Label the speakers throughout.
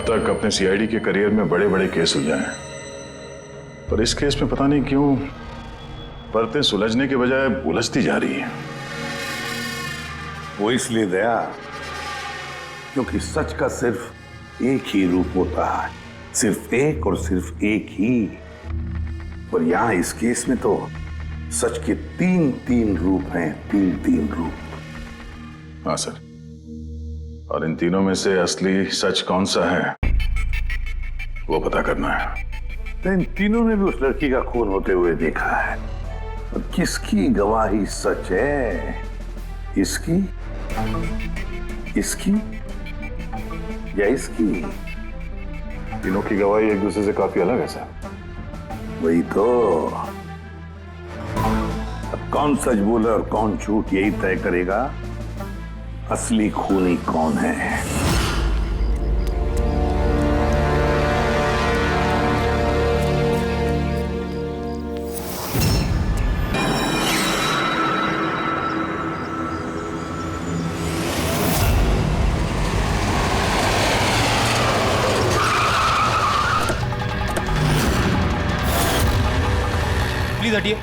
Speaker 1: तक अपने सीआईडी के करियर में बड़े बड़े केस सुलझाए हैं, पर इस केस में पता नहीं क्यों परतें सुलझने के बजाय उलझती जा रही है।
Speaker 2: वो इसलिए दया क्योंकि सच का सिर्फ एक ही रूप होता है, सिर्फ एक और सिर्फ एक ही। और यहां इस केस में तो सच के तीन तीन रूप हैं, तीन तीन रूप।
Speaker 1: हाँ सर, और इन तीनों में से असली सच कौन सा है वो पता करना है।
Speaker 2: तो इन तीनों ने भी उस लड़की का खून होते हुए देखा है, और किसकी गवाही सच है? इसकी, इसकी या इसकी?
Speaker 1: तीनों की गवाही एक दूसरे से काफी अलग है सर।
Speaker 2: वही तो। अब कौन सच बोला और कौन झूठ यही तय करेगा असली खूनी कौन है।
Speaker 3: प्लीज हटिए।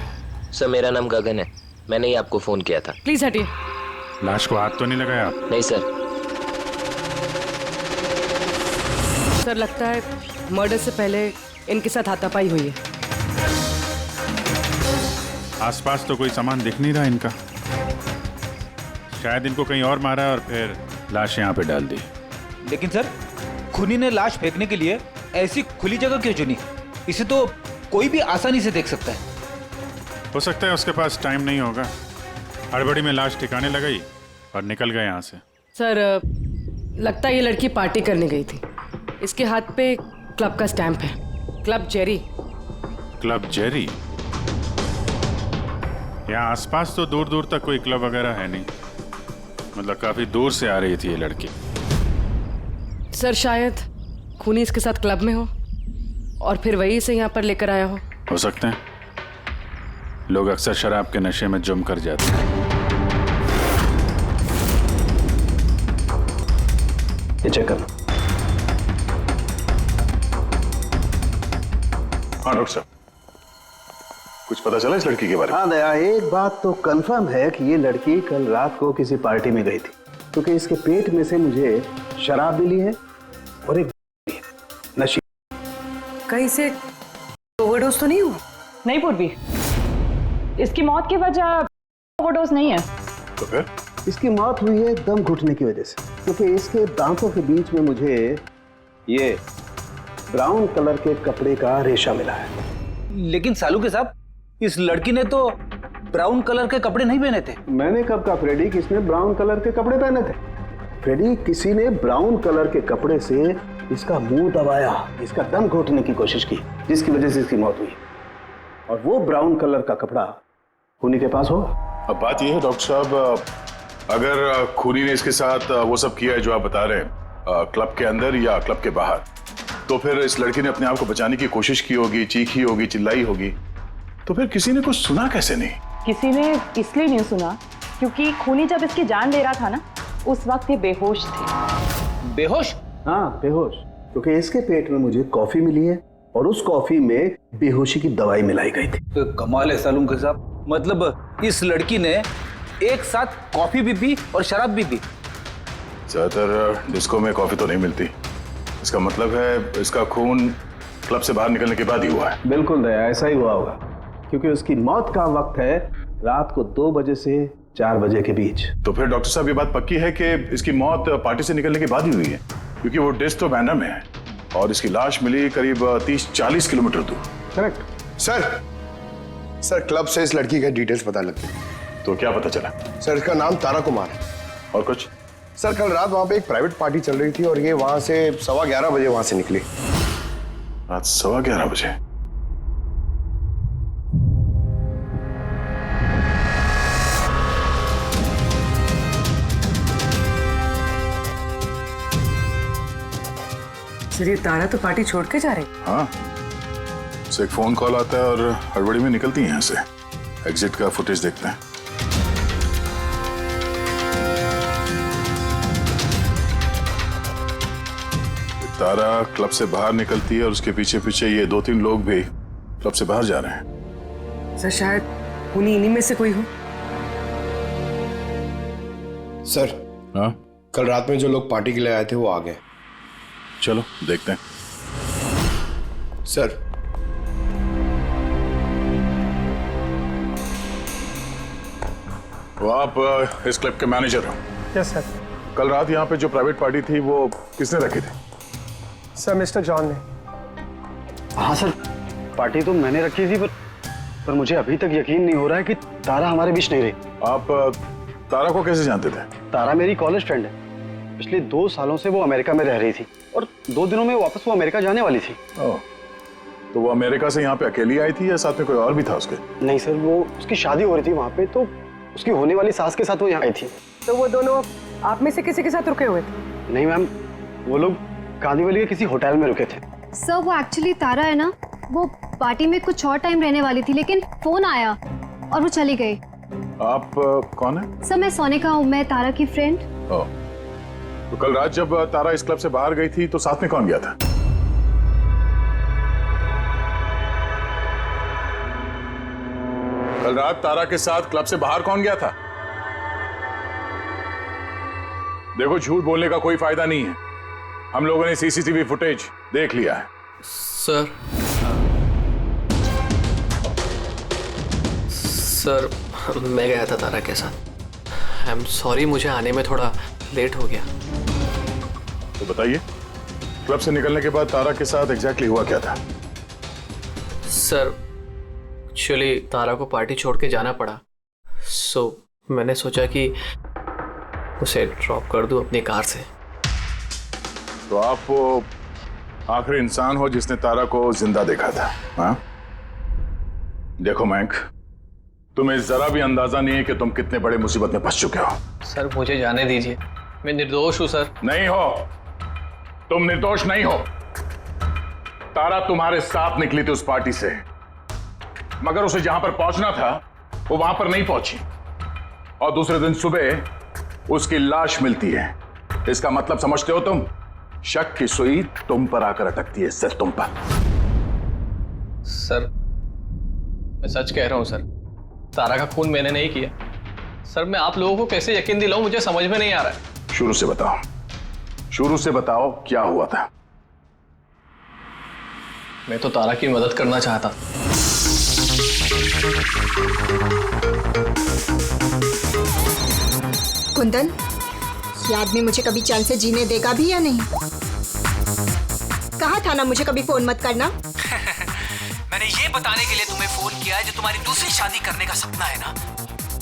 Speaker 4: सर मेरा नाम गगन है, मैंने ही आपको फोन किया था।
Speaker 5: प्लीज हटिए।
Speaker 6: लाश को हाथ तो नहीं लगाया आप?
Speaker 4: नहीं सर।
Speaker 5: सर लगता है मर्डर से पहले इनके साथ हाथापाई हुई है।
Speaker 6: आसपास तो कोई सामान दिख नहीं रहा इनका, शायद इनको कहीं और मारा और फिर लाश यहाँ पे डाल दी।
Speaker 3: लेकिन सर खूनी ने लाश फेंकने के लिए ऐसी खुली जगह क्यों चुनी? इसे तो कोई भी आसानी से देख सकता है।
Speaker 6: हो सकता है उसके पास टाइम नहीं होगा, हड़बड़ी में लाश ठिकाने लगाई और निकल गए यहाँ से।
Speaker 5: सर लगता है ये लड़की पार्टी करने गई थी। इसके हाथ पे क्लब का स्टैंप है, क्लब जेरी।
Speaker 6: Club Jerry? यहाँ आसपास तो दूर दूर तक कोई क्लब वगैरह है नहीं, मतलब काफी दूर से आ रही थी ये लड़की।
Speaker 5: सर शायद खूनी इसके साथ क्लब में हो और फिर वही से यहाँ पर लेकर आया हो
Speaker 6: सकते हैं, लोग अक्सर शराब के नशे में जुम कर जाते हैं।
Speaker 7: ये चेक करना।
Speaker 1: हाँ डॉक्टर साहब, कुछ पता चला इस लड़की के बारे में?
Speaker 7: हाँ दया, एक बात तो कंफर्म है कि ये लड़की कल रात को किसी पार्टी में गई थी, क्योंकि इसके पेट में से मुझे शराब मिली है और एक नशे।
Speaker 5: कहीं से ओवरडोज तो नहीं हुआ?
Speaker 8: नहीं पूर्वी, इसकी मौत की वजह ओवरडोज नहीं है।
Speaker 1: तो फिर?
Speaker 7: इसकी मौत हुई है दम घुटने की वजह से, क्योंकि इसके दांतों के बीच में मुझे ये ब्राउन कलर के कपड़े का रेशा मिला है।
Speaker 3: लेकिन सालू के साहब, इस लड़की ने तो ब्राउन कलर के कपड़े नहीं पहने थे।
Speaker 7: मैंने कब कहा फ्रेडी किसने ब्राउन कलर के कपड़े पहने थे? फ्रेडी, किसी ने ब्राउन कलर के कपड़े से इसका मुंह दबाया, इसका दम घोटने की कोशिश की, जिसकी वजह से इसकी मौत हुई। और वो ब्राउन कलर का कपड़ा खूनी के पास होगा।
Speaker 1: अब बात यह है डॉक्टर साहब, अगर खूनी ने इसके साथ वो सब किया है जो आप बता रहे हैं, क्लब के अंदर या क्लब के बाहर, तो फिर इस लड़की ने अपने आप को बचाने की कोशिश की होगी, चीखी होगी, चिल्लाई होगी, तो फिर किसी ने कुछ सुना कैसे नहीं?
Speaker 8: किसी ने इसलिए नहीं सुना क्योंकि खूनी जब इसकी जान ले रहा था ना, उस वक्त ये बेहोश थे।
Speaker 3: बेहोश?
Speaker 7: हाँ बेहोश, क्योंकि इसके पेट में मुझे कॉफी मिली है और उस कॉफी में बेहोशी की दवाई मिलाई गई थी।
Speaker 3: तो कमाल है सालू के साहब, मतलब इस लड़की ने एक साथ कॉफी भी पी और शराब भी पी।
Speaker 1: ज्यादातर डिस्को में कॉफी तो नहीं मिलती, इसका मतलब है इसका खून क्लब से बाहर निकलने के बाद ही हुआ है।
Speaker 7: बिल्कुल दया, ऐसा ही हुआ होगा, क्योंकि उसकी मौत का वक्त है रात को 2 बजे से 4 बजे के बीच।
Speaker 1: तो फिर डॉक्टर साहब ये बात पक्की है कि इसकी मौत पार्टी से निकलने के बाद ही हुई है, क्योंकि वो डिस्क तो बैंड्रा में है और इसकी लाश मिली करीब 30-40 किलोमीटर दूर।
Speaker 7: करेक्ट
Speaker 9: सर क्लब से इस लड़की के डिटेल्स पता लगते।
Speaker 1: तो क्या पता चला?
Speaker 9: सर इसका नाम तारा कुमार है।
Speaker 1: और कुछ?
Speaker 9: सर कल रात वहां पे एक प्राइवेट पार्टी चल रही थी और ये वहां से 11:15 बजे वहां से निकली।
Speaker 1: रात 11:15 बजे?
Speaker 5: सर ये तारा तो पार्टी छोड़ के जा रही।
Speaker 1: हाँ, उसे एक फोन कॉल आता है और हड़बड़ी में निकलती है यहाँ से। एग्जिट का फुटेज देखते हैं। तारा क्लब से बाहर निकलती है और उसके पीछे पीछे ये 2-3 लोग भी क्लब से बाहर जा रहे हैं।
Speaker 5: सर शायद खूनी इन्हीं में से कोई हो।
Speaker 9: सर,
Speaker 1: हाँ,
Speaker 9: कल रात में जो लोग पार्टी के लिए आए थे वो आ गए।
Speaker 1: चलो देखते हैं।
Speaker 9: सर,
Speaker 1: वो आप इस क्लब के मैनेजर हो?
Speaker 10: Yes sir.
Speaker 1: कल रात यहाँ पे जो प्राइवेट पार्टी थी वो किसने रखी थी?
Speaker 10: सर मिस्टर जॉन ने।
Speaker 7: हाँ सर, पार्टी तो मैंने रखी थी, पर मुझे अभी तक यकीन नहीं हो रहा है कि तारा हमारे बीच नहीं रही।
Speaker 1: आप तारा को कैसे जानते थे?
Speaker 7: तारा मेरी कॉलेज फ्रेंड है। पिछले 2 सालों से वो अमेरिका में रह रही थी और 2 दिनों में वापस वो अमेरिका जाने वाली थी।
Speaker 1: ओह, तो वो अमेरिका से यहाँ पे अकेली आई थी या साथ में कोई और भी था उसके?
Speaker 7: नहीं सर, वो उसकी शादी हो रही थी वहाँ पे, तो उसकी होने वाली सास के साथ वो यहाँ आई थी।
Speaker 5: तो वो दोनों आप में से किसी के साथ रुके हुए थे?
Speaker 7: नहीं मैम, वो लोग कांदीवली के किसी होटल में रुके थे।
Speaker 11: सर वो एक्चुअली तारा है ना, वो पार्टी में कुछ और टाइम रहने वाली थी, लेकिन फोन आया और वो चली गई।
Speaker 1: आप कौन है?
Speaker 11: सर मैं सोनिका हूँ, मैं तारा की फ्रेंड।
Speaker 1: ओह, तो कल रात जब तारा इस क्लब से बाहर गई थी तो साथ में कौन गया था? कल रात तारा के साथ क्लब से बाहर कौन गया था? देखो, झूठ बोलने का कोई फायदा नहीं है। हम लोगों ने सीसीटीवी फुटेज देख लिया है।
Speaker 12: सर मैं गया था तारा के साथ। आई एम सॉरी, मुझे आने में थोड़ा लेट हो गया।
Speaker 1: तो बताइए, क्लब से निकलने के बाद तारा के साथ एग्जैक्टली हुआ क्या था?
Speaker 12: सर एक्चुअली तारा को पार्टी छोड़ के जाना पड़ा, सो मैंने सोचा कि उसे ड्रॉप कर दूं अपनी कार से।
Speaker 1: तो आप वो आखिरी इंसान हो जिसने तारा को जिंदा देखा था, हाँ? देखो मयंक, तुम्हें जरा भी अंदाजा नहीं है कि तुम कितने बड़े मुसीबत में फंस चुके हो।
Speaker 12: सर मुझे जाने दीजिए, मैं निर्दोष हूं सर।
Speaker 1: नहीं हो, तुम निर्दोष नहीं हो। तारा तुम्हारे साथ निकली थी उस पार्टी से, मगर उसे जहां पर पहुंचना था वो वहां पर नहीं पहुंची और दूसरे दिन सुबह उसकी लाश मिलती है। इसका मतलब समझते हो तुम? शक की सुई तुम पर आकर अटकती है, सिर्फ तुम पर।
Speaker 12: सर मैं सच कह रहा हूं सर, तारा का खून मैंने नहीं किया। सर मैं आप लोगों को कैसे यकीन दिलाऊं, मुझे समझ में नहीं आ रहा है।
Speaker 1: शुरू से बताओ, शुरू से बताओ क्या हुआ था।
Speaker 12: मैं तो तारा की मदद करना चाहता।
Speaker 13: कुंदन, ये आदमी मुझे कभी चैन से जीने देगा भी या नहीं? कहा था ना मुझे कभी फोन मत करना।
Speaker 3: मैंने ये बताने के लिए तुम्हें फोन किया है, जो तुम्हारी दूसरी शादी करने का सपना है ना,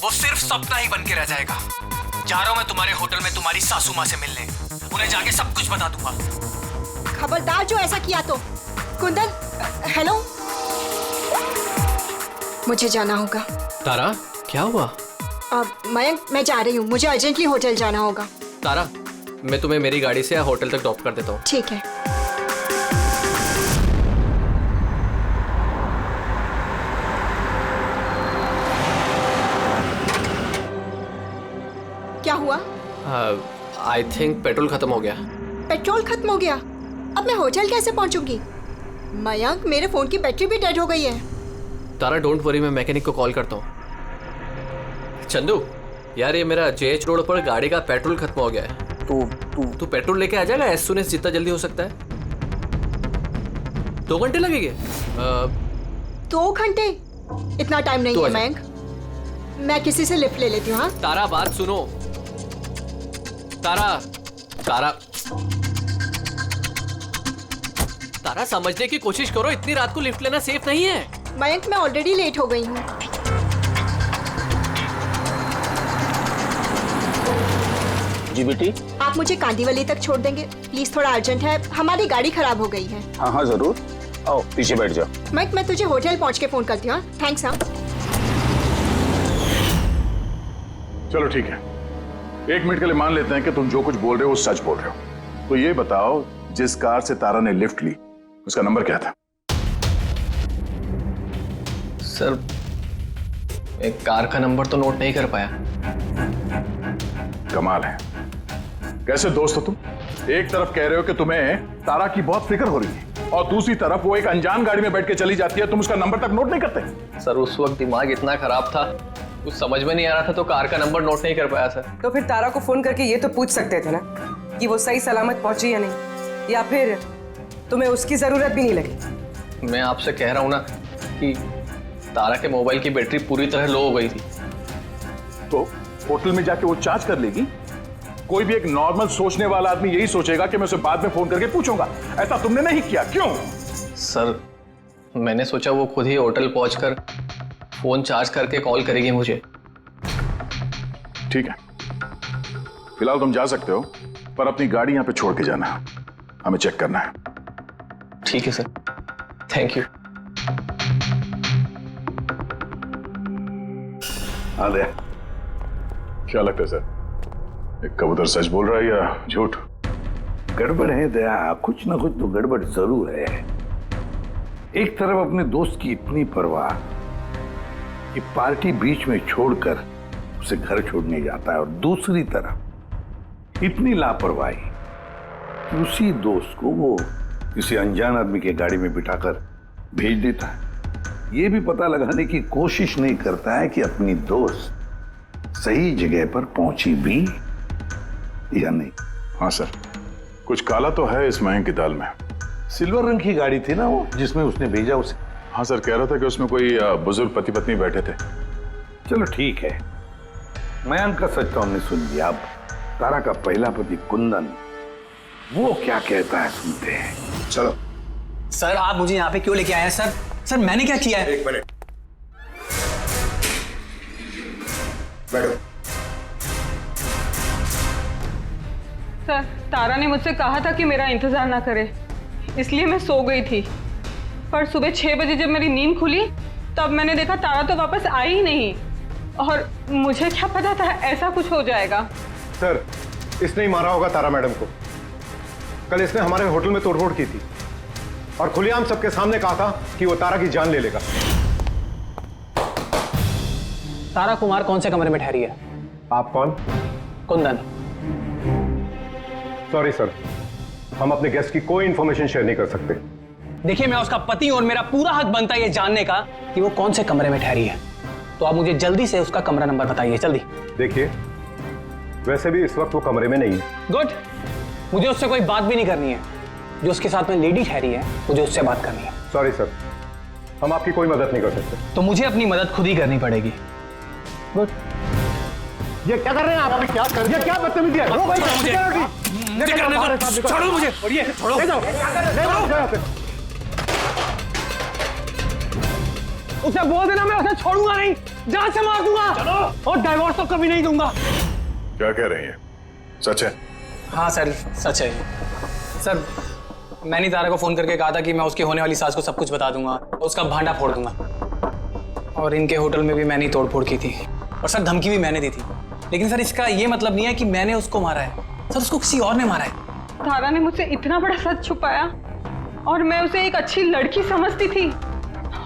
Speaker 3: वो सिर्फ सपना ही बन के रह जाएगा। जा रहा हूं मैं तुम्हारे होटल में तुम्हारी सासू माँ से मिलने, उन्हें जाके सब कुछ बता दूंगा।
Speaker 13: खबरदार जो ऐसा किया तो। कुंदन, हेलो, मुझे जाना होगा।
Speaker 12: तारा क्या हुआ?
Speaker 13: मयंक, मैं जा रही हूँ, मुझे अर्जेंटली होटल जाना होगा।
Speaker 12: तारा मैं तुम्हें मेरी गाड़ी से होटल तक ड्रॉप कर देता हूँ।
Speaker 13: ठीक है। क्या हुआ?
Speaker 12: आई थिंक पेट्रोल खत्म हो गया।
Speaker 13: पेट्रोल खत्म हो गया? अब मैं होटल कैसे पहुंचूंगी? मयंक, मेरे फोन की बैटरी भी डेड हो गई है।
Speaker 12: तारा डोंट वरी, मैं मैकेनिक को कॉल करता हूँ। चंदू यार, ये मेरा जेएच रोड पर गाड़ी का पेट्रोल खत्म हो गया है। तू पेट्रोल लेके आ जाएगा एज सून एज जितना जल्दी हो सकता है। 2 घंटे लगेंगे?
Speaker 13: 2 घंटे? इतना टाइम नहीं है मयंक, मैं किसी से लिफ्ट ले लेती हूँ। हाँ
Speaker 12: तारा बात सुनो। तारा समझने की कोशिश करो, इतनी रात को लिफ्ट लेना सेफ नहीं है।
Speaker 13: मयंक, मैं ऑलरेडी लेट हो गई हूँ।
Speaker 7: जी बेटी,
Speaker 13: आप मुझे कांदीवली तक छोड़ देंगे प्लीज? थोड़ा अर्जेंट है, हमारी गाड़ी खराब हो गई है।
Speaker 7: हाँ हाँ जरूर, आओ पीछे बैठ जाओ।
Speaker 13: मयंक, मैं तुझे होटल पहुंच के फोन करती हूँ। थैंक्स। हाँ
Speaker 1: चलो ठीक है, 1 मिनट के लिए मान लेते हैं कि तुम जो कुछ बोल रहे हो वो सच बोल रहे हो। तो ये बताओ, जिस कार से तारा ने लिफ्ट ली उसका नंबर क्या था?
Speaker 12: सर एक कार का नंबर तो नोट नहीं कर पाया।
Speaker 1: कमाल है, कैसे दोस्त हो तुम? एक तरफ कह रहे हो कि तुम्हें तारा की बहुत फिक्र हो रही है और दूसरी तरफ वो एक अनजान गाड़ी में बैठ के चली जाती है, तुम उसका नंबर तक नोट नहीं करते।
Speaker 12: सर उस वक्त दिमाग इतना खराब था, कुछ समझ में नहीं आ रहा था तो कार का नंबर नोट नहीं कर पाया सर।
Speaker 5: तो फिर तारा को फोन करके ये तो पूछ सकते थे ना कि वो सही सलामत पहुंची या नहीं, या फिर तुम्हें उसकी जरूरत भी नहीं लगी।
Speaker 12: मैं आपसे कह रहा हूँ ना कि तारा के मोबाइल की बैटरी पूरी तरह लो हो गई थी।
Speaker 1: तो होटल में जाके वो चार्ज कर लेगी। कोई भी एक नॉर्मल सोचने वाला आदमी यही सोचेगा कि मैं उसे बाद में फोन करके पूछूंगा। ऐसा तुमने नहीं किया, क्यों?
Speaker 12: सर मैंने सोचा वो खुद ही होटल पहुंचकर फोन चार्ज करके कॉल करेगी मुझे।
Speaker 1: ठीक है, फिलहाल तुम जा सकते हो, पर अपनी गाड़ी यहां पे छोड़ के जाना, हमें चेक करना है।
Speaker 12: ठीक है सर, थैंक यू।
Speaker 2: अरे
Speaker 1: क्या लगता है सर, एक कबूतर सच बोल रहा है या झूठ?
Speaker 2: गड़बड़ है दया, कुछ ना कुछ तो गड़बड़ जरूर है। एक तरफ अपने दोस्त की इतनी परवाह कि पार्टी बीच में छोड़कर उसे घर छोड़ने जाता है, और दूसरी तरफ इतनी लापरवाही कि उसी दोस्त को वो किसी अनजान आदमी के गाड़ी में बिठाकर भेज देता है। ये भी पता लगाने की कोशिश नहीं करता है कि अपनी दोस्त सही जगह पर पहुंची भी या नहीं।
Speaker 1: हाँ सर, कुछ काला तो है इस मयंक की दाल में।
Speaker 2: सिल्वर रंग की गाड़ी थी ना वो जिसमें उसने भेजा उसे।
Speaker 1: हाँ सर, कह रहा था कि उसमें कोई बुजुर्ग पति पत्नी बैठे थे।
Speaker 2: चलो ठीक है, मयंक का सच तो हमने सुन लिया। अब तारा का पहला पति कुंदन, वो क्या कहता है सुनते हैं।
Speaker 1: चलो।
Speaker 3: सर आप मुझे यहाँ पे क्यों लेके आए हैं सर? सर मैंने क्या किया है?
Speaker 1: एक मिनट, बैठो।
Speaker 8: सर तारा ने मुझसे कहा था कि मेरा इंतजार ना करे, इसलिए मैं सो गई थी। पर सुबह 6 बजे जब मेरी नींद खुली तब मैंने देखा तारा तो वापस आई ही नहीं, और मुझे क्या पता था ऐसा कुछ हो जाएगा।
Speaker 9: सर इसने ही मारा होगा तारा मैडम को। कल इसने हमारे होटल में तोड़फोड़ की थी और खुलेआम सबके सामने कहा था कि वो तारा की जान ले लेगा।
Speaker 3: तारा कुमार कौन से कमरे में ठहरी है?
Speaker 9: आप कौन?
Speaker 3: कुंदन।
Speaker 9: सॉरी सर, हम अपने गेस्ट की कोई इंफॉर्मेशन शेयर नहीं कर सकते।
Speaker 3: देखिए मैं उसका पति और मेरा पूरा हक बनता है ये जानने का कि वो कौन से कमरे में ठहरी है। तो आप मुझे जल्दी से उसका कमरा नंबर बताइए, जल्दी।
Speaker 9: देखिए वैसे भी इस वक्त वो कमरे में नहीं है।
Speaker 3: गुड, मुझे उससे कोई बात भी नहीं करनी है। जो उसके साथ में लेडी ठहरी है मुझे उससे बात करनी है।
Speaker 9: सॉरी सर, हम आपकी कोई मदद नहीं कर सकते।
Speaker 3: तो मुझे अपनी मदद खुद ही करनी पड़ेगी। गुड।
Speaker 9: ये क्या कर रहे हैं आप? क्या कर रहे हैं? ये क्या बदतमीजी है?
Speaker 3: छोड़ो मुझे, छोड़ो।
Speaker 9: ले जाओ।
Speaker 3: उसे बोल देना मैं उसे छोड़ूंगा नहीं, जान से मार दूंगा। चलो। और डाइवोर्स तो कभी नहीं दूंगा।
Speaker 1: क्या कह रही है, सच है?
Speaker 3: हाँ सर सच है। सर मैंने तारा को फोन करके कहा था कि मैं उसकी होने वाली सास को सब कुछ बता दूंगा, उसका भांडा फोड़ दूंगा। और इनके होटल में भी मैंने तोड़फोड़ की थी, और सर धमकी भी मैंने दी थी। लेकिन सर इसका ये मतलब नहीं है कि मैंने उसको मारा है, सर उसको किसी और ने मारा है।
Speaker 8: तारा ने मुझसे इतना बड़ा सच छुपाया और मैं उसे एक अच्छी लड़की समझती थी,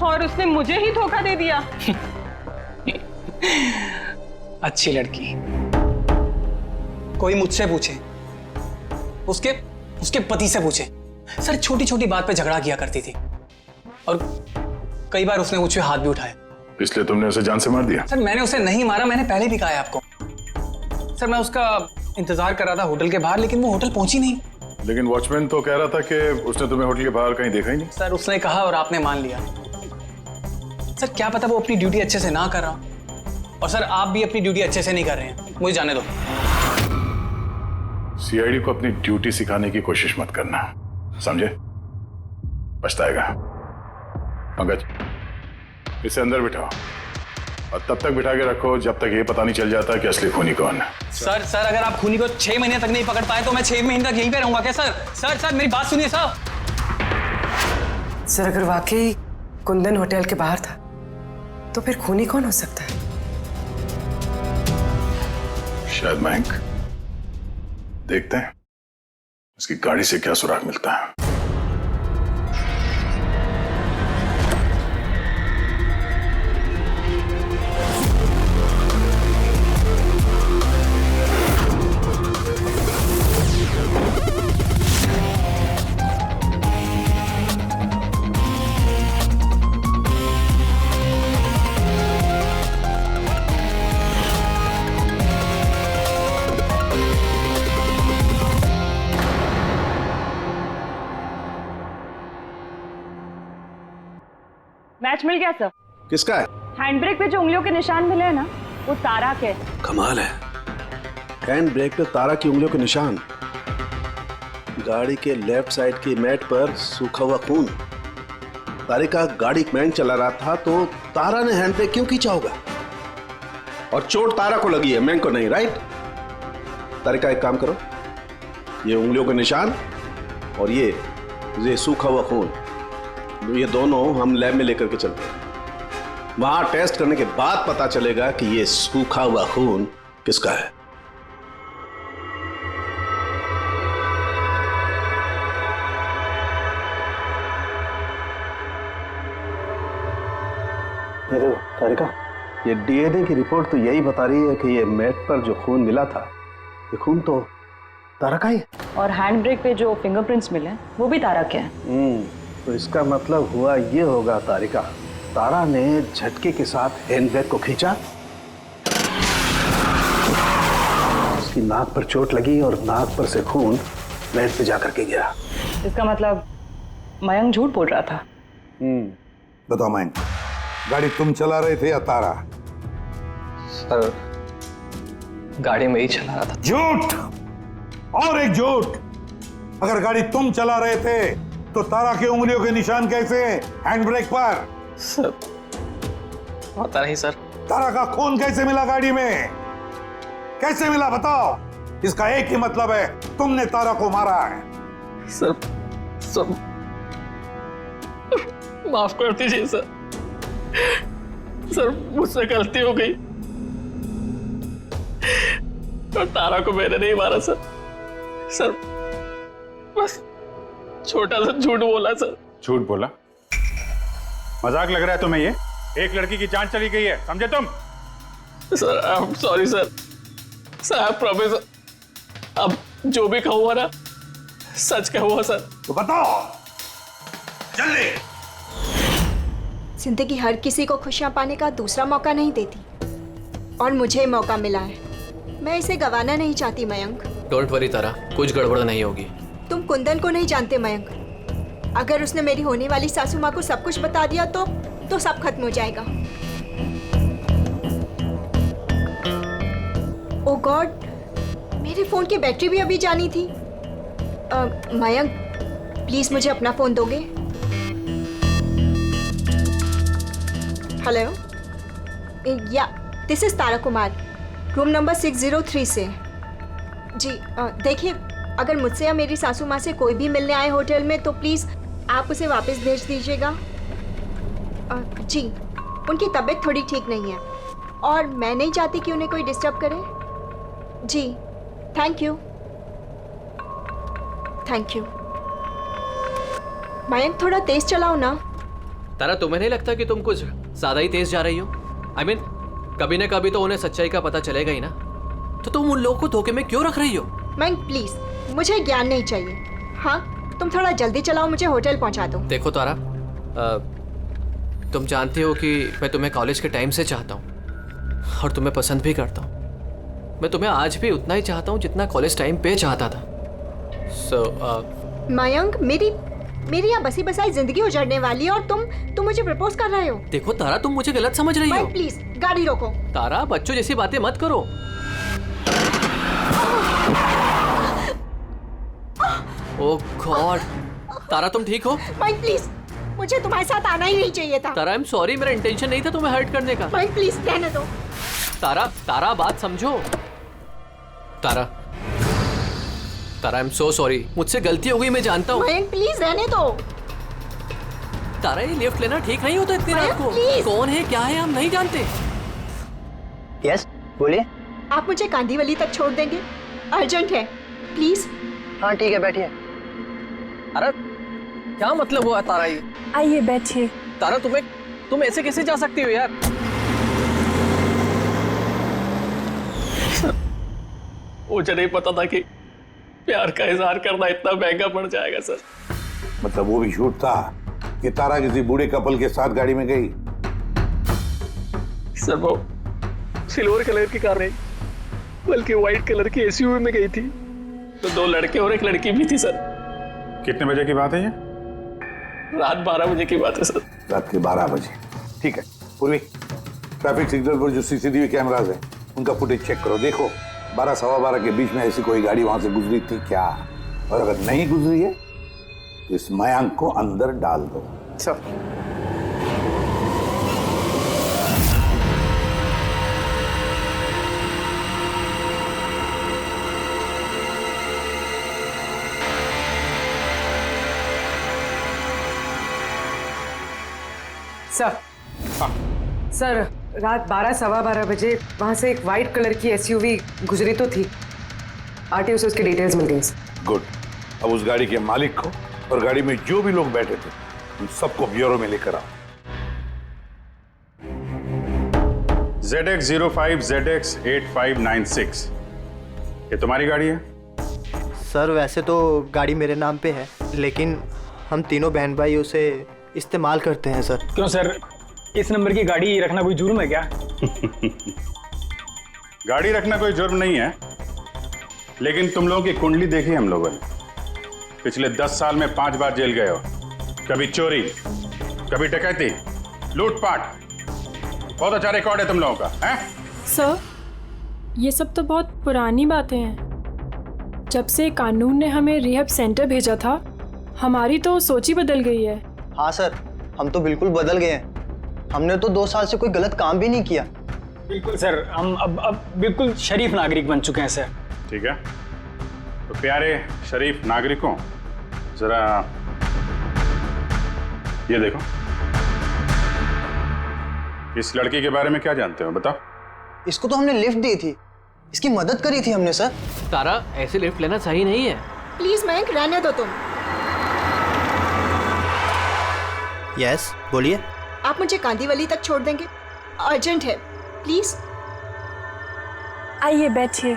Speaker 8: और उसने मुझे ही धोखा दे दिया।
Speaker 3: अच्छी लड़की? कोई मुझसे पूछे, उसके पति से पूछे। सर छोटी छोटी बात पे झगड़ा किया करती थी, और कई बार उसने मुझ पे हाथ भी उठाया।
Speaker 1: इसलिए तुमने उसे जान से मार दिया?
Speaker 3: सर मैंने उसे नहीं मारा, मैंने पहले भी कहा है आपको। सर मैं उसका इंतजार कर रहा था होटल के बाहर, लेकिन वो होटल पहुंची नहीं।
Speaker 1: लेकिन वॉचमैन तो कह रहा था कि उसने तुम्हें होटल के बाहर कहीं देखा ही नहीं।
Speaker 3: सर उसने कहा और आपने मान लिया। सर क्या पता वो अपनी ड्यूटी अच्छे से ना कर रहा, और सर आप भी अपनी ड्यूटी अच्छे से नहीं कर रहे हैं। मुझे जाने दो।
Speaker 1: सीआईडी को अपनी ड्यूटी सिखाने की कोशिश मत करना, समझे? पछताएगा। पंकज, इसे अंदर बिठाओ और तब तक बिठा के रखो जब तक ये पता नहीं चल जाता कि असली खूनी कौन है।
Speaker 3: सर अगर आप खूनी को 6 महीने तक नहीं पकड़ पाए तो मैं 6 महीने तक यहीं पे रहूंगा क्या? सर मेरी बात सुनिए साहब।
Speaker 5: सर अगर वाकई कुंदन होटल के बाहर था तो फिर खूनी कौन हो सकता है?
Speaker 1: शायद मयंक। देखते हैं उसकी गाड़ी से क्या सुराग मिलता है।
Speaker 8: मैच मिल गया सर।
Speaker 7: किसका है?
Speaker 8: हैंड ब्रेक पे जो उंगलियों के निशान मिले हैं ना, वो तारा के।
Speaker 7: कमाल है, हैंड ब्रेक पे तारा की उंगलियों के निशान, गाड़ी के लेफ्ट साइड की मैट पर सूखा हुआ खून। तारिका गाड़ी मैन चला रहा था तो तारा ने हैंड ब्रेक क्यों खींचा होगा? और चोट तारा को लगी है, मैन को नहीं, राइट? तारिका एक काम करो, ये उंगलियों के निशान और ये सूखा हुआ खून, ये दोनों हम लैब में लेकर के चलते हैं। वहां टेस्ट करने के बाद पता चलेगा कि ये सूखा हुआ खून किसका है। ये देखो तारिका, ये डीएनए की रिपोर्ट तो यही बता रही है कि ये मैट पर जो खून मिला था, ये खून तो तारा का ही है।
Speaker 8: और हैंड ब्रेक पे जो फिंगरप्रिंट्स मिले वो भी तारा के हैं।
Speaker 7: तो इसका मतलब हुआ ये होगा तारिका, तारा ने झटके के साथ हैंड ब्रेक को खींचा, उसकी नाक पर चोट लगी और नाक पर से खून मैट पे जाकर के गिरा।
Speaker 8: इसका मतलब मयंक झूठ बोल रहा था।
Speaker 2: बताओ मयंक, गाड़ी तुम चला रहे थे या तारा?
Speaker 12: सर, गाड़ी में ही चला रहा था।
Speaker 2: झूठ और एक झूठ। अगर गाड़ी तुम चला रहे थे तो तारा की उंगलियों के निशान कैसे हैंड ब्रेक पर?
Speaker 12: सर, पता नहीं सर।
Speaker 2: तारा का खून कैसे मिला गाड़ी में? कैसे मिला बताओ? इसका एक ही मतलब है, तुमने तारा को मारा है।
Speaker 12: सर, सर माफ कर दीजिए सर। सर, मुझसे गलती हो गई और तारा को मैंने नहीं मारा सर। सर, बस छोटा सा झूठ बोला सर।
Speaker 6: झूठ बोला? मजाक लग रहा है तुम्हें? ये एक लड़की की जान चली गई है, समझे तुम?
Speaker 12: Sir, I am sorry sir. Sir, I promise, अब जो भी कहूँगा ना सच कहूँगा सर।
Speaker 2: तो बताओ जल्दी।
Speaker 13: जिंदगी हर किसी को खुशियां पाने का दूसरा मौका नहीं देती, और मुझे मौका मिला है, मैं इसे गंवाना नहीं चाहती मयंक।
Speaker 12: डोंट वरी तारा, कुछ गड़बड़ नहीं होगी।
Speaker 13: तुम कुंदन को नहीं जानते मयंक, अगर उसने मेरी होने वाली सासू माँ को सब कुछ बता दिया तो सब खत्म हो जाएगा। ओ गॉड, मेरे फोन की बैटरी भी अभी जानी थी। मयंक, प्लीज मुझे अपना फोन दोगे? हेलो, या this is Tara Kumar, room number 603 से। जी देखिए, अगर मुझसे या मेरी सासू माँ से कोई भी मिलने आए होटल में तो प्लीज़ आप उसे वापस भेज दीजिएगा। जी, उनकी तबीयत थोड़ी ठीक नहीं है और मैं नहीं चाहती कि उन्हें कोई डिस्टर्ब करे। जी, thank you. Thank you. Mayank, थोड़ा तेज चलाओ ना।
Speaker 12: तारा, तुम्हें नहीं लगता कि तुम कुछ ज्यादा ही तेज जा रही हो? I mean, कभी ना कभी तो उन्हें सच्चाई का पता चलेगा ही ना, तो तुम उन लोगों को धोखे में क्यों रख रही हो?
Speaker 13: मयंक प्लीज, मुझे ज्ञान नहीं चाहिए। हाँ, तुम थोड़ा जल्दी चलाओ, मुझे होटल पहुंचा दो।
Speaker 12: देखो तारा, तुम जानती हो कि मैं तुम्हें कॉलेज के टाइम से चाहता हूँ और तुम्हें पसंद भी करता हूँ। मैं तुम्हें आज भी उतना ही चाहता हूँ जितना कॉलेज टाइम पे चाहता था।
Speaker 13: मयंक, मेरी यहाँ बसी बसाई जिंदगी उजड़ने वाली है और तुम मुझे प्रपोज कर रहे हो।
Speaker 12: देखो तारा, तुम मुझे गलत समझ रही हो।
Speaker 13: प्लीज गाड़ी रोको।
Speaker 12: तारा, बच्चों जैसी बातें मत करो। ओह गॉड, तारा तुम ठीक हो?
Speaker 13: माइक प्लीज, मुझे तुम्हारे साथ आना ही नहीं चाहिए था।
Speaker 12: तारा, आई एम सॉरी, मेरा इंटेंशन नहीं था तुम्हें हर्ट करने का।
Speaker 13: माइक प्लीज रहने दो।
Speaker 12: तारा बात समझो। तारा, आई एम सो सॉरी, मुझसे गलती हो गई, मैं जानता हूँ।
Speaker 13: मयंक प्लीज रहने दो।
Speaker 12: तारा, ये लिफ्ट लेना ठीक नहीं होता इतनी रात को। कौन है, क्या है, हम नहीं जानते।
Speaker 14: यस, बोलिए।
Speaker 13: आप मुझे कांदीवली तक छोड़ देंगे? अर्जेंट है, प्लीज।
Speaker 14: हाँ ठीक है, बैठिए। अरे
Speaker 12: क्या मतलब हुआ तारा? ये
Speaker 8: आइए बैठिए।
Speaker 12: तारा, तुम ऐसे कैसे जा सकती हो यार? मुझे नहीं पता था कि प्यार का इजहार करना इतना महंगा पड़ जाएगा सर।
Speaker 2: मतलब वो भी झूठ था कि तारा किसी बूढ़े कपल के साथ गाड़ी में गई?
Speaker 12: सर, वो सिल्वर कलर की कार नहीं बल्कि व्हाइट कलर की एसयूवी में गई थी, तो 2 लड़के और 1 लड़की भी थी सर।
Speaker 6: कितने बजे की बात है ये?
Speaker 12: रात 12 बजे की बात है सर।
Speaker 2: रात के 12 बजे, ठीक है। पूर्वी, ट्रैफिक सिग्नल पर जो सीसीटीवी कैमराज है उनका फुटेज चेक करो। देखो 12 सवा 12 के बीच में ऐसी कोई गाड़ी वहां से गुजरी थी क्या? और अगर नहीं गुजरी है तो इस मयांक को अंदर डाल दो।
Speaker 5: सर सर रात 12 सवा 12 बजे वहां से एक वाइट कलर की एसयूवी गुजरी तो थी। आरटीओ से उसकी डिटेल्स मिल गई।
Speaker 2: गुड। अब उस गाड़ी के मालिक को और गाड़ी में जो भी लोग बैठे थे उन सबको ब्यूरो में लेकर आओ।
Speaker 6: ZX05 ZX8596 ये तुम्हारी गाड़ी है?
Speaker 14: सर वैसे तो गाड़ी मेरे नाम पे है, लेकिन हम तीनों बहन भाई उसे इस्तेमाल करते हैं सर।
Speaker 15: क्यों सर, इस नंबर की गाड़ी रखना कोई जुर्म है क्या?
Speaker 6: गाड़ी रखना कोई जुर्म नहीं है, लेकिन तुम लोगों की कुंडली देखी हम लोगों ने। पिछले 10 साल में 5 बार जेल गए हो। कभी चोरी, कभी डकैती, लूटपाट। बहुत अच्छा रिकॉर्ड है तुम लोगों का, हैं?
Speaker 16: सर ये सब तो बहुत पुरानी बातें हैं। जब से कानून ने हमें रिहैब सेंटर भेजा था हमारी तो सोच ही बदल गई है।
Speaker 14: हाँ सर, हम तो बिल्कुल बदल गए हैं। हमने तो 2 साल से कोई गलत काम भी नहीं किया।
Speaker 15: बिल्कुल सर, हम अब बिल्कुल शरीफ नागरिक बन चुके हैं सर।
Speaker 6: ठीक है, तो प्यारे शरीफ नागरिकों, जरा ये देखो। इस लड़की के बारे में क्या जानते हो, बताओ।
Speaker 14: इसको तो हमने लिफ्ट दी थी, इसकी मदद करी थी हमने सर।
Speaker 12: तारा, ऐसे लिफ्ट लेना सही नहीं है।
Speaker 13: प्लीज मयंक रहने दो तुम।
Speaker 14: यस बोलिए।
Speaker 13: आप मुझे कांदीवली तक छोड़ देंगे? अर्जेंट है, प्लीज।
Speaker 16: आइए बैठिए।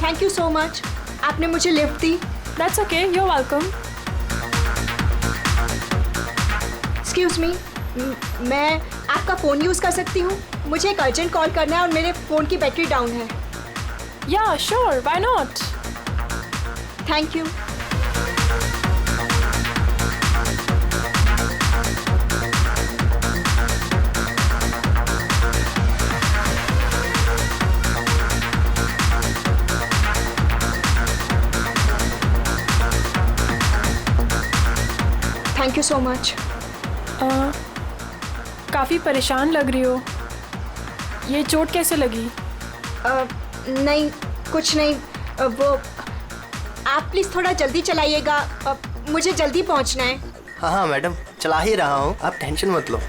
Speaker 13: थैंक यू सो मच, आपने मुझे लिफ्ट दी।
Speaker 16: That's okay, you are welcome.
Speaker 13: Excuse me, मैं आपका फ़ोन यूज़ कर सकती हूँ? मुझे एक अर्जेंट कॉल करना है और मेरे फ़ोन की बैटरी डाउन है।
Speaker 16: या sure, why not.
Speaker 13: Thank you. Thank you so much.
Speaker 16: काफ़ी परेशान लग रही हो, ये चोट कैसे लगी?
Speaker 13: नहीं कुछ नहीं। वो आप प्लीज़ थोड़ा जल्दी चलाइएगा, मुझे जल्दी पहुंचना है।
Speaker 14: हाँ हाँ मैडम, चला ही रहा हूँ, आप टेंशन मत लो।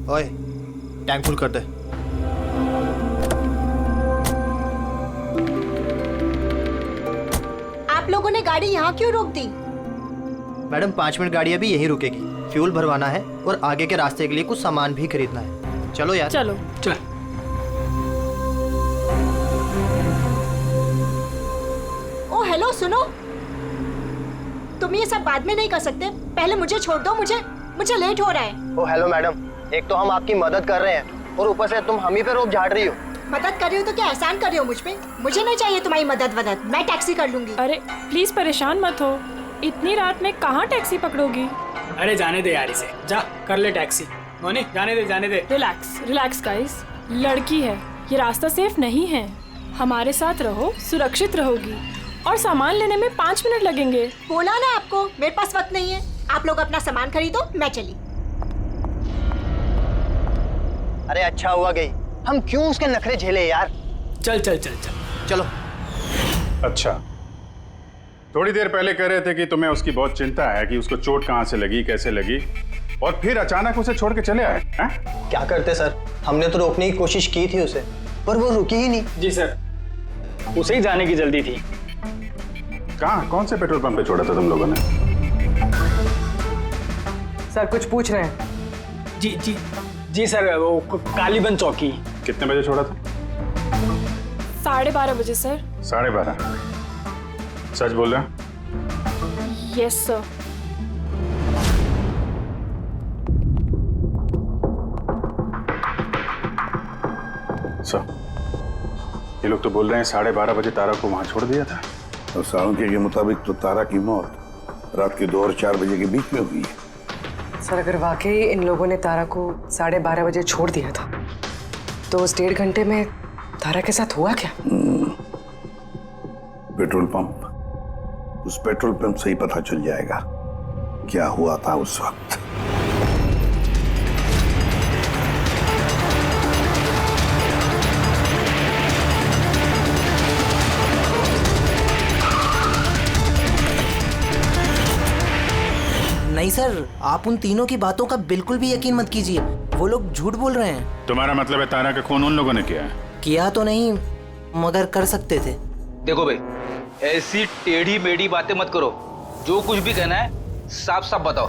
Speaker 14: ओए, टैंक फुल कर दे।
Speaker 13: आप लोगों ने गाड़ी यहाँ क्यों रोक दी?
Speaker 14: मैडम 5 मिनट गाड़ी अभी यहीं रुकेगी, फ्यूल भरवाना है और आगे के रास्ते के लिए कुछ सामान भी खरीदना है। चलो यार।
Speaker 16: चलो
Speaker 15: चल।
Speaker 13: ओ हेलो, सुनो, तुम ये सब बाद में नहीं कर सकते, पहले मुझे छोड़ दो, मुझे लेट हो रहा है।
Speaker 14: ओ हेलो मैडम, एक तो हम आपकी मदद कर रहे हैं और ऊपर से तुम हम ही पे रोब झाड़ रही हो।
Speaker 13: मदद कर रही हो तो क्या एहसान कर रही हो मुझ पे? मुझे नहीं चाहिए तुम्हारी मदद, मैं टैक्सी कर लूंगी।
Speaker 16: अरे प्लीज परेशान मत हो, इतनी रात में कहाँ टैक्सी पकड़ोगी?
Speaker 15: अरे जाने दे यार इसे, जा कर ले टैक्सी। मोनी जाने दे।
Speaker 16: रिलैक्स गाइस, लड़की है, ये रास्ता सेफ नहीं है। हमारे साथ रहो, सुरक्षित रहोगी। और सामान लेने में 5 मिनट लगेंगे।
Speaker 13: बोला ना आपको, मेरे पास वक्त नहीं है। आप लोग अपना सामान खरीदो, मैं चली।
Speaker 14: अरे अच्छा हुआ गई, हम क्यों उसके नखरे झेले यार।
Speaker 15: चल
Speaker 14: चलो।
Speaker 6: अच्छा, थोड़ी देर पहले कह रहे थे कि तुम्हें उसकी बहुत चिंता है कि उसको चोट कहाँ से लगी, कैसे लगी, और फिर अचानक उसे छोड़ के चले आए हैं?
Speaker 14: क्या करते सर, हमने तो रोकने की कोशिश की थी उसे, पर वो रुकी ही नहीं।
Speaker 15: जी सर, उसे ही जाने की जल्दी थी।
Speaker 6: कहाँ, कौन से पेट्रोल पंप पे छोड़ा था तुम लोगों ने?
Speaker 5: सर कुछ पूछ रहे हैं?
Speaker 15: जी सर, वो कालीबंद चौकी।
Speaker 6: कितने बजे छोड़ा था?
Speaker 16: 12:30 बजे सर।
Speaker 6: 12:30? सच बोल रहे हैं?
Speaker 16: Yes sir.
Speaker 6: सर, ये लोग तो बोल रहे हैं 12:30 बजे तारा को वहां छोड़ दिया था।
Speaker 2: और साळुंखे के मुताबिक तो तारा की मौत रात के 2 और 4 बजे के बीच में हुई है।
Speaker 5: सर, अगर वाकई इन लोगों ने तारा को 12:30 बजे छोड़ दिया था तो उस 1.5 घंटे में तारा के साथ हुआ क्या?
Speaker 2: पेट्रोल पंप, उस पेट्रोल पंप से ही पता चल जाएगा क्या हुआ था उस वक्त।
Speaker 17: नहीं सर, आप उन तीनों की बातों का बिल्कुल भी यकीन मत कीजिए। वो लोग झूठ बोल रहे हैं।
Speaker 6: तुम्हारा मतलब है तारा का खून उन लोगों ने किया है?
Speaker 17: किया तो नहीं, मगर कर सकते थे।
Speaker 3: देखो भाई, ऐसी टेढ़ी मेढ़ी बातें मत करो। जो कुछ भी कहना है साफ साफ बताओ।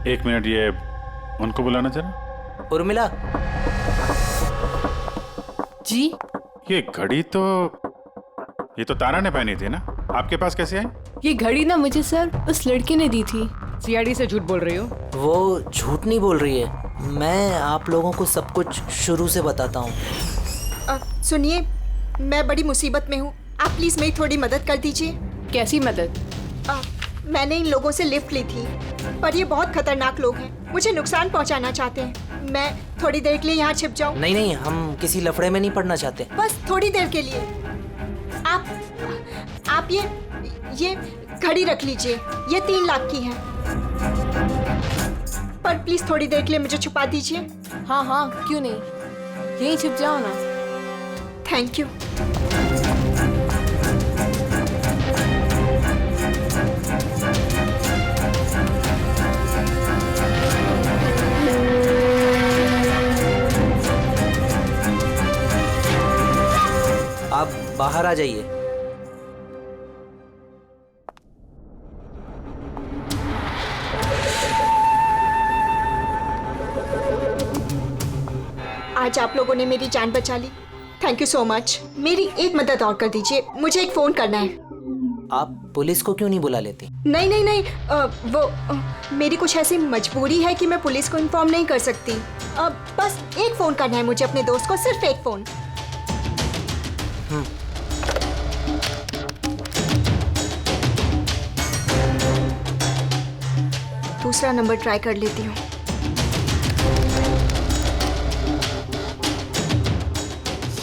Speaker 6: एक मिनट, ये उनको बुलाना जरा।
Speaker 17: उर्मिला
Speaker 16: जी।
Speaker 6: ये घड़ी तो ये तो तारा ने पहनी थी ना, आपके पास कैसे आई?
Speaker 16: ये घड़ी ना मुझे सर उस लड़की ने दी थी।
Speaker 5: सीआईडी से झूठ बोल रही हो?
Speaker 17: वो झूठ नहीं बोल रही है। मैं आप लोगों को सब कुछ शुरू से बताता हूँ।
Speaker 13: सुनिए, मैं बड़ी मुसीबत में हूँ, आप प्लीज मेरी थोड़ी मदद कर दीजिए।
Speaker 16: कैसी मदद?
Speaker 13: मैंने इन लोगों से लिफ्ट ली थी, पर ये बहुत खतरनाक लोग हैं, मुझे नुकसान पहुंचाना चाहते हैं। मैं थोड़ी देर के लिए यहाँ छिप जाऊँ?
Speaker 17: नहीं नहीं, हम किसी लफड़े में नहीं पड़ना चाहते।
Speaker 13: बस थोड़ी देर के लिए। आप ये घड़ी रख लीजिए, ये 3 लाख की है, पर प्लीज थोड़ी देर के लिए मुझे छुपा दीजिए।
Speaker 16: हाँ हाँ, क्यों नहीं, यहीं छिप जाओ ना।
Speaker 13: Thank you.
Speaker 17: आप बाहर आ जाइए।
Speaker 13: आज आप लोगों ने मेरी जान बचा ली, थैंक यू सो मच। मेरी एक मदद और कर दीजिए, मुझे एक फोन करना है।
Speaker 17: आप पुलिस को क्यों नहीं बुला लेती?
Speaker 13: नहीं नहीं नहीं, मेरी कुछ ऐसी मजबूरी है कि मैं पुलिस को इन्फॉर्म नहीं कर सकती। बस एक फोन करना है मुझे अपने दोस्त को, सिर्फ एक फोन। दूसरा नंबर ट्राई कर लेती हूँ।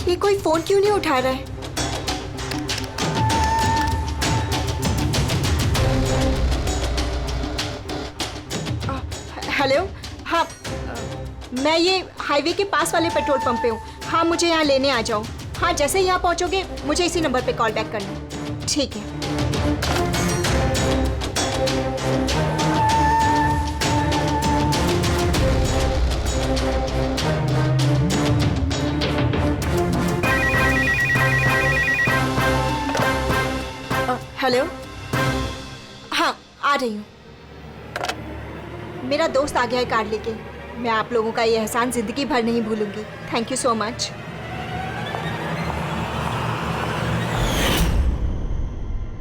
Speaker 13: ये कोई फोन क्यों नहीं उठा रहा है? हेलो, हाँ, मैं ये हाईवे के पास वाले पेट्रोल पंप पे हूँ। हाँ, मुझे यहाँ लेने आ जाओ। हाँ, जैसे ही यहाँ पहुँचोगे मुझे इसी नंबर पे कॉल बैक करना। ठीक है। हेलो, हाँ, आ रही हूँ। मेरा दोस्त आ गया है कार लेके। मैं आप लोगों का ये एहसान जिंदगी भर नहीं भूलूंगी। Thank you so much.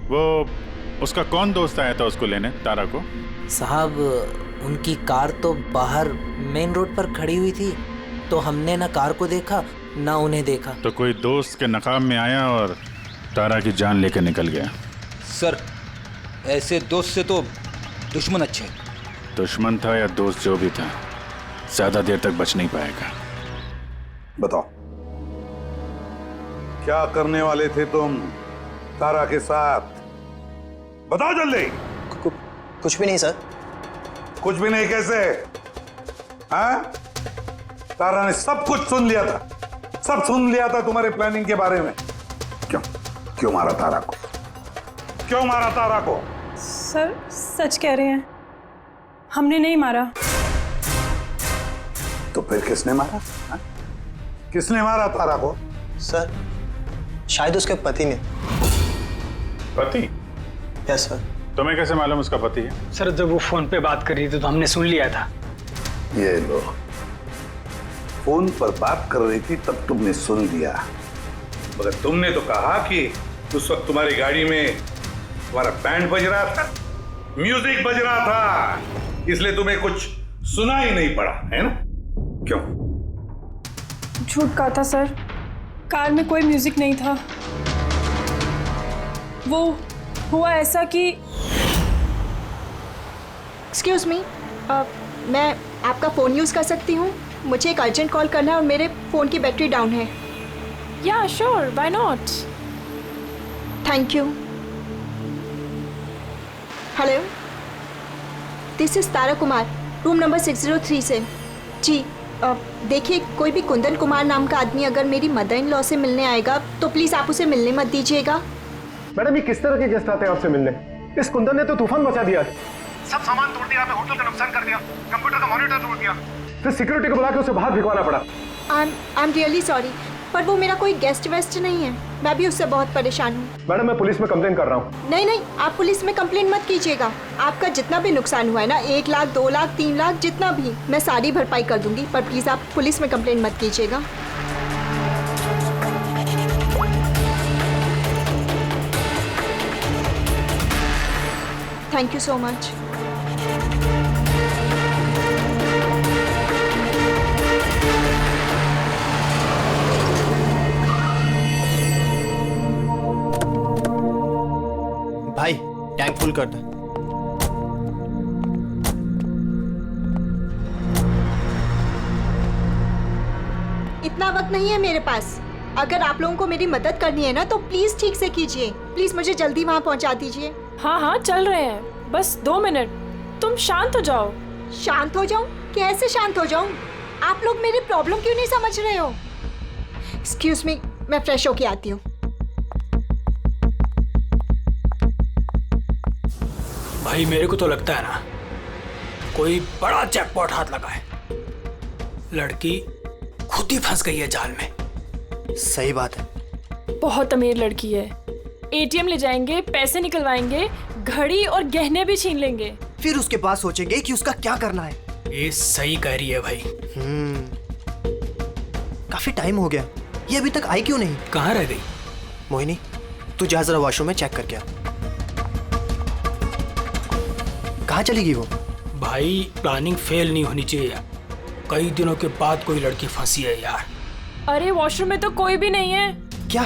Speaker 6: वो उसका कौन दोस्त आया था उसको लेने, तारा को?
Speaker 17: साहब, उनकी कार तो बाहर मेन रोड पर खड़ी हुई थी, तो हमने ना कार को देखा ना उन्हें देखा।
Speaker 6: तो कोई दोस्त के नकाब में आया और तारा की जान लेकर निकल गया।
Speaker 3: सर, ऐसे दोस्त से तो दुश्मन अच्छे।
Speaker 6: दुश्मन था या दोस्त, जो भी था, ज्यादा देर तक बच नहीं पाएगा।
Speaker 2: बताओ, क्या करने वाले थे तुम तारा के साथ? बताओ जल्दी।
Speaker 14: कुछ भी नहीं सर।
Speaker 2: कुछ भी नहीं कैसे? हाँ? तारा ने सब कुछ सुन लिया था, सब सुन लिया था तुम्हारे प्लानिंग के बारे में। क्यों मारा तारा को? क्यों मारा तारा को?
Speaker 16: सर, सच कह रहे हैं, हमने नहीं मारा।
Speaker 2: तो फिर किसने मारा? हा? किसने मारा तारा को?
Speaker 14: सर, शायद उसके पति ने।
Speaker 6: पति?
Speaker 15: Yes sir.
Speaker 6: तुम्हें कैसे मालूम उसका पति है?
Speaker 15: सर जब वो फोन पे बात कर रही थी तो हमने सुन लिया था।
Speaker 2: ये लो, फोन पर बात कर रही थी तब तुमने सुन लिया, मगर तुमने तो कहा कि उस वक्त तुम्हारी गाड़ी में तुम्हारा बैंड बज रहा था, म्यूजिक बज रहा था, इसलिए तुम्हें कुछ सुना ही नहीं पड़ा, है ना? क्यों?
Speaker 16: झूठ कहा था सर, कार में कोई म्यूजिक नहीं था। वो हुआ ऐसा कि
Speaker 13: एक्सक्यूज मी, मैं आपका फ़ोन यूज़ कर सकती हूँ? मुझे एक अर्जेंट कॉल करना है और मेरे फ़ोन की बैटरी डाउन है।
Speaker 16: या sure, why not.
Speaker 13: Thank you. Hello, this is Tara Kumar, room number 603 से। जी देखिए, कोई भी कुंदन कुमार नाम का आदमी अगर मेरी मदर इन लॉ से मिलने आएगा तो प्लीज़ आप उसे मिलने मत दीजिएगा।
Speaker 9: मैडम, ये किस तरह के गेस्ट आते हैं आपसे मिलने? इस कुंदन ने तो तूफान मचा दिया, सब सामान तोड़ दिया, होटल का नुकसान कर दिया, कंप्यूटर का मॉनिटर तोड़ दिया, फिर सिक्योरिटी को बुला के उसे बाहर भिगवाना पड़ा।
Speaker 13: आई एम रियली सॉरी, पर वो मेरा कोई गेस्ट वेस्ट नहीं है, मैं भी उससे बहुत परेशान हूँ।
Speaker 9: मैडम, मैं पुलिस में कंप्लेन कर रहा हूँ।
Speaker 13: नहीं नहीं, आप पुलिस में कंप्लेन मत कीजिएगा। आपका जितना भी नुकसान हुआ है ना, 1 लाख 2 लाख 3 लाख जितना भी, मैं सारी भरपाई कर दूंगी, पर प्लीज़ आप पुलिस में कंप्लेन मत कीजिएगा। Thank you so much.
Speaker 14: भाई टैंक फुल कर दे।
Speaker 13: इतना वक्त नहीं है मेरे पास। अगर आप लोगों को मेरी मदद करनी है ना तो प्लीज ठीक से कीजिए। प्लीज मुझे जल्दी वहाँ पहुँचा दीजिए।
Speaker 16: हाँ हाँ चल रहे हैं, बस 2 मिनट, तुम शांत हो जाओ।
Speaker 13: शांत हो जाऊं? कैसे शांत हो जाऊं? आप लोग मेरी प्रॉब्लम क्यों नहीं समझ रहे हो? एक्सक्यूज मी, मैं फ्रेश होके आती हूँ।
Speaker 15: भाई मेरे को तो लगता है ना कोई बड़ा जैकपॉट हाथ लगा है। लड़की खुद ही फंस गई है जाल में।
Speaker 14: सही बात है।
Speaker 16: बहुत अमीर लड़की है, एटीएम ले जाएंगे, पैसे निकलवाएंगे, घड़ी और गहने भी छीन लेंगे।
Speaker 14: फिर उसके बाद सोचेंगे कि उसका क्या करना है।
Speaker 15: ये सही कह रही है भाई।
Speaker 14: काफी टाइम हो गया, ये अभी तक आई क्यों नहीं?
Speaker 15: कहाँ रह गई?
Speaker 14: मोहिनी, तू जा जरा वॉशरूम में चेक करके आ। कहाँ चली गई वो?
Speaker 15: भाई प्लानिंग फेल नहीं होनी चाहिए यार। कई दिनों के बाद कोई लड़की फंसी है यार।
Speaker 16: अरे वॉशरूम में तो कोई भी नहीं है।
Speaker 14: क्या?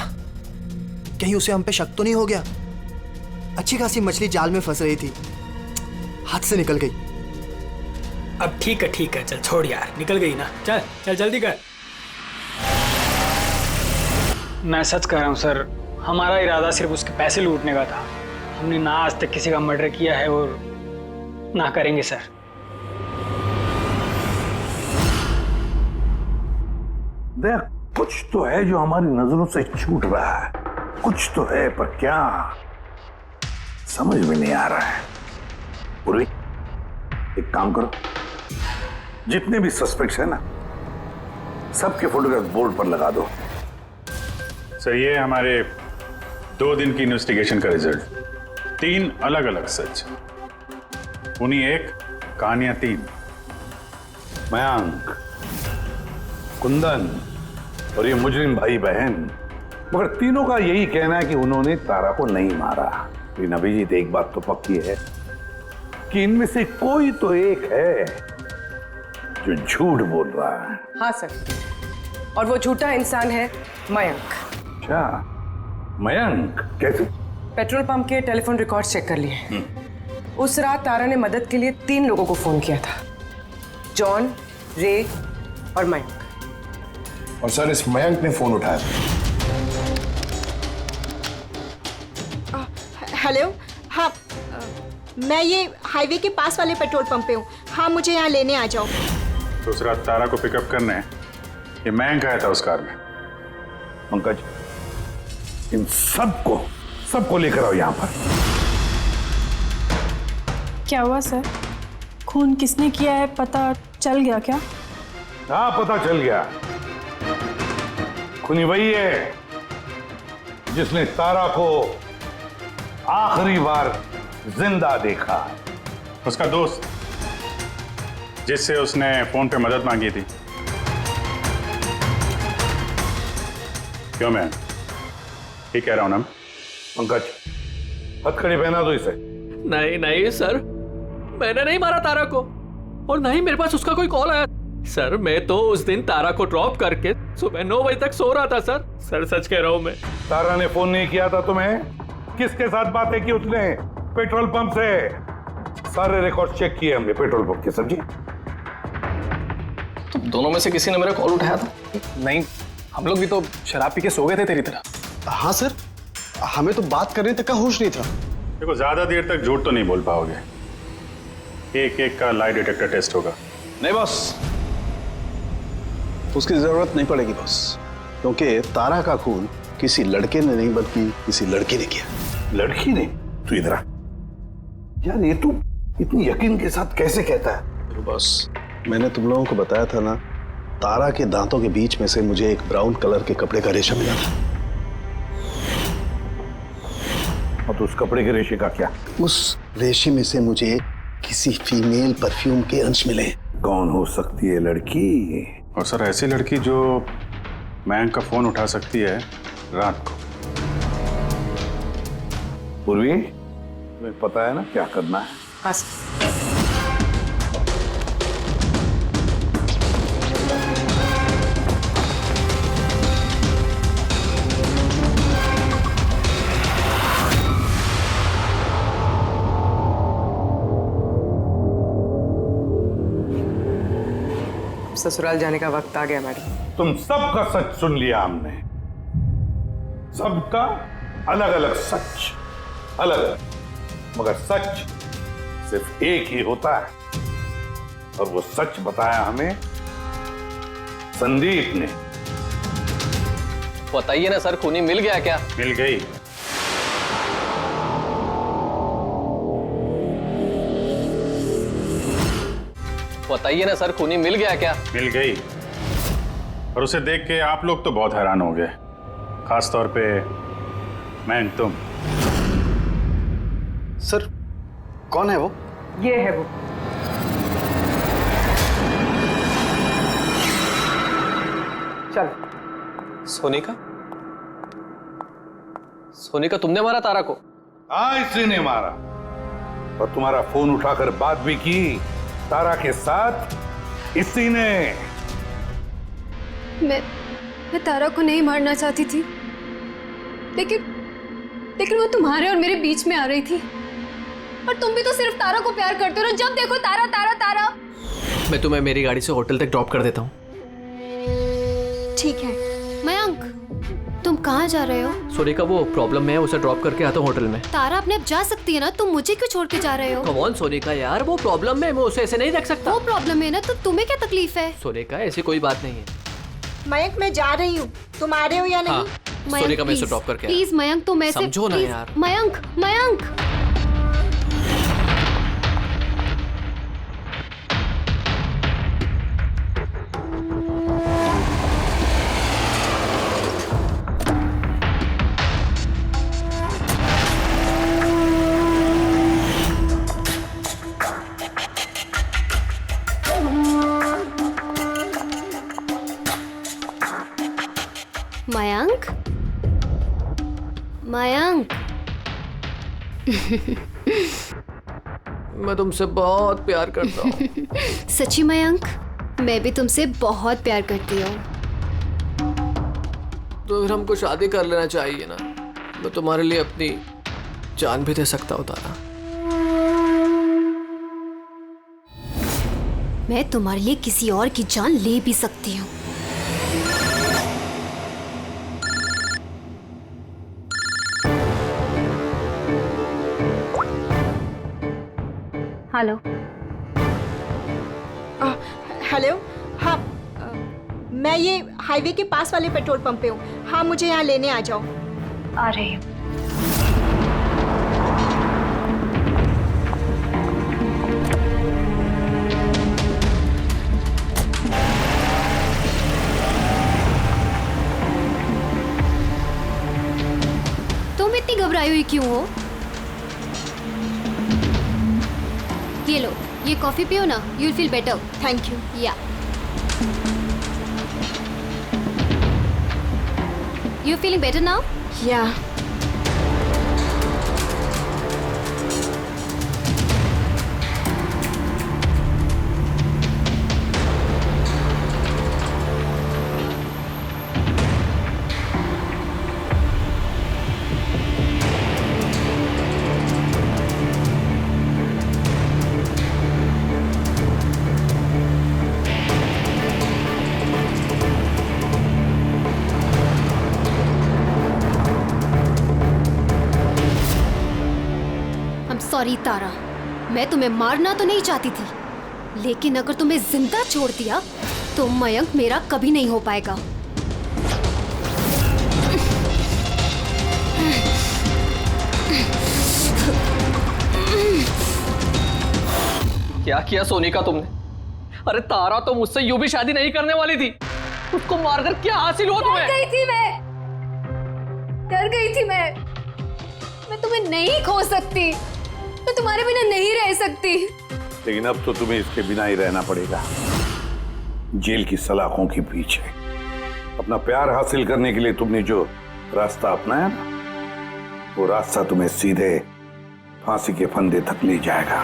Speaker 14: कहीं उसे हम पे शक तो नहीं हो गया? अच्छी खासी मछली जाल में फंस रही थी, हाथ से निकल गई।
Speaker 15: अब ठीक है, चल छोड़ यार, निकल गई ना, चल चल जल्दी कर। मैं सच कह रहा हूँ सर, हमारा इरादा सिर्फ उसके पैसे लूटने का था। हमने ना आज तक किसी का मर्डर किया है और ना करेंगे सर।
Speaker 2: देख, कुछ तो है जो हमारी नजरों से छूट रहा है, कुछ तो है, पर क्या समझ में नहीं आ रहा है। पूर्वी, एक काम करो, जितने भी सस्पेक्ट्स है ना, सबके फोटोग्राफ बोर्ड पर लगा दो।
Speaker 6: सर, ये हमारे 2 दिन की इन्वेस्टिगेशन का रिजल्ट। 3 अलग अलग सच, उन्हीं एक, कहानियां 3।
Speaker 2: मयंक, कुंदन और ये मुजरिम भाई बहन, मगर तीनों का यही कहना है कि उन्होंने तारा को नहीं मारा। लेकिन अभिजीत, एक बात तो पक्की है कि इनमें से कोई तो एक है जो झूठ बोल रहा है।
Speaker 5: हाँ सर, और वो झूठा इंसान है मयंक।
Speaker 2: अच्छा, मयंक कैसे?
Speaker 5: पेट्रोल पंप के टेलीफोन रिकॉर्ड चेक कर लिए। उस रात तारा ने मदद के लिए 3 लोगों को फोन किया था, जॉन, रे और मयंक।
Speaker 9: और सर, इस मयंक ने फोन उठाया।
Speaker 13: हेलो, हाँ, मैं ये हाईवे के पास वाले पेट्रोल पंप पे हूँ। हाँ, मुझे यहाँ लेने आ जाओ।
Speaker 6: तो उस रात तारा को पिकअप करने ये मयंक आया था उस कार में।
Speaker 2: पंकज, इन सबको लेकर आओ यहाँ पर।
Speaker 16: क्या हुआ सर? खून किसने किया है पता चल गया क्या?
Speaker 2: हाँ, पता चल गया। खूनी वही है जिसने तारा को आखिरी बार जिंदा देखा है।
Speaker 6: उसका दोस्त जिससे उसने फोन पे मदद मांगी थी। क्यों मैं ठीक कह रहा हूं ना?
Speaker 2: पंकज, हथकड़ी पहना दो इसे।
Speaker 12: नहीं नहीं सर, मैंने नहीं मारा तारा को, और नहीं मेरे पास उसका कोई कॉल आया। सर मैं तो उस दिन तारा को ड्रॉप करके सुबह 9 बजे तक सो रहा था सर। सर सच कह रहा हूं मैं।
Speaker 2: तारा ने फोन नहीं किया था तुम्हें? किसके साथ बातें की उसने? पेट्रोल पंप से। सारे रिकॉर्ड चेक किए हमने पेट्रोल पंप के। समझे?
Speaker 18: तो दोनों में से किसी ने मेरा कॉल उठाया था? नहीं, हम लोग भी तो शराब पी के सो गए थे तेरी तरह।
Speaker 9: हाँ सर, हमें तो बात करने तक का होश नहीं था।
Speaker 6: देखो, ज्यादा देर तक झूठ तो नहीं बोल पाओगे। एक एक का लाई डिटेक्टर टेस्ट होगा।
Speaker 9: नहीं बॉस, उसकी जरूरत नहीं पड़ेगी बॉस, क्योंकि तारा का खून किसी लड़के ने नहीं बल्कि किसी लड़की ने किया।
Speaker 2: लड़की ने? तू इधर आ यार, ये तू इतनी यकीन के साथ कैसे कहता है?
Speaker 9: बॉस, मैंने तुम लोगों को बताया था ना, तारा के दांतों के बीच में से मुझे एक ब्राउन कलर के कपड़े का रेशा मिला था।
Speaker 2: और तो उस कपड़े के रेशे का क्या?
Speaker 9: उस रेशे में से मुझे किसी फीमेल परफ्यूम के अंश मिले।
Speaker 2: कौन हो सकती है लड़की?
Speaker 6: और सर, ऐसी लड़की जो मयंक का फोन उठा सकती है रात को।
Speaker 2: पूर्वी, तुम्हें पता है ना क्या करना है?
Speaker 5: हाँ। ससुराल जाने का वक्त आ गया मैडम।
Speaker 2: तुम सबका सच सुन लिया हमने। सबका अलग अलग सच, अलग अलग, मगर सच सिर्फ एक ही होता है, और वो सच बताया हमें संदीप ने।
Speaker 18: बताइए ना सर, खूनी मिल गया क्या?
Speaker 6: मिल गई।
Speaker 18: बताइए ना सर, खूनी मिल गया क्या?
Speaker 6: मिल गई। और उसे देख के आप लोग तो बहुत हैरान हो गए, खास तौर पे मैं। तुम
Speaker 9: सर, कौन है वो?
Speaker 5: ये है वो। चल।
Speaker 18: सोनिका? सोनिका, तुमने मारा तारा को?
Speaker 2: हाँ, इसी ने मारा। और तुम्हारा फोन उठाकर बात भी की तारा के साथ इसी ने।
Speaker 11: मैं तारा को नहीं मारना चाहती थी, लेकिन वो तुम्हारे और मेरे बीच में आ रही थी। और तुम भी तो सिर्फ तारा को प्यार करते हो ना, जब देखो तारा तारा तारा।
Speaker 12: मैं तुम्हें मेरी गाड़ी से होटल तक ड्रॉप कर देता हूँ।
Speaker 13: ठीक है।
Speaker 11: मयंक, तुम कहाँ जा रहे हो?
Speaker 12: सोनिका, वो प्रॉब्लम में है, उसे ड्रॉप करके आता हूँ होटल में।
Speaker 11: तारा अपने आप जा सकती है ना, तुम मुझे क्यों छोड़ के जा रहे हो?
Speaker 12: कम ऑन सोनिका यार, वो प्रॉब्लम में है, मैं उसे ऐसे नहीं रख सकता।
Speaker 11: वो प्रॉब्लम है ना, तो तुम्हें क्या तकलीफ है?
Speaker 12: सोनिका, ऐसी कोई बात नहीं है।
Speaker 13: मयंक, मैं जा रही हूँ, तुम आ रहे हो या नहीं?
Speaker 12: हाँ, सोनिका, मैं इसे ड्रॉप करके आया।
Speaker 11: प्लीज मयंक, तुम ऐसे
Speaker 12: समझो ना यार।
Speaker 11: मयंक, मयंक। मयंक, मयंक।
Speaker 12: मैं तुमसे बहुत प्यार करता हूँ।
Speaker 11: सच्ची मयंक, मैं भी तुमसे बहुत प्यार करती हूँ।
Speaker 12: तो फिर हमको शादी कर लेना चाहिए ना। मैं तुम्हारे लिए अपनी जान भी दे सकता हूँ तारा।
Speaker 11: मैं तुम्हारे लिए किसी और की जान ले भी सकती हूँ। हेलो।
Speaker 13: हेलो। हाँ, मैं ये हाईवे के पास वाले पेट्रोल पंप पे हूँ। हाँ, मुझे यहाँ लेने आ जाओ।
Speaker 11: आ रही हूँ। तुम इतनी घबराई हुई क्यों हो? ये लो, ये कॉफी पियो ना, you will feel better.
Speaker 13: Thank you.
Speaker 11: या यू फीलिंग बेटर नाउ?
Speaker 13: या
Speaker 11: सॉरी तारा, मैं तुम्हें मारना तो नहीं चाहती थी, लेकिन अगर तुम्हें जिंदा छोड़ दिया तो मयंक मेरा कभी नहीं हो पाएगा।
Speaker 12: क्या किया सोनिका तुमने? अरे तारा तो मुझसे यूं भी शादी नहीं करने वाली थी, उसको मारकर क्या हासिल हुआ तुम्हें?
Speaker 11: डर गई थी मैं तुम्हें नहीं खो सकती, मैं तुम्हारे बिना नहीं रह सकती।
Speaker 2: लेकिन अब तो तुम्हें इसके बिना ही रहना पड़ेगा, जेल की सलाखों के पीछे। अपना प्यार हासिल करने के लिए तुमने जो रास्ता अपनाया ना, वो रास्ता तुम्हें सीधे फांसी के फंदे तक ले जाएगा।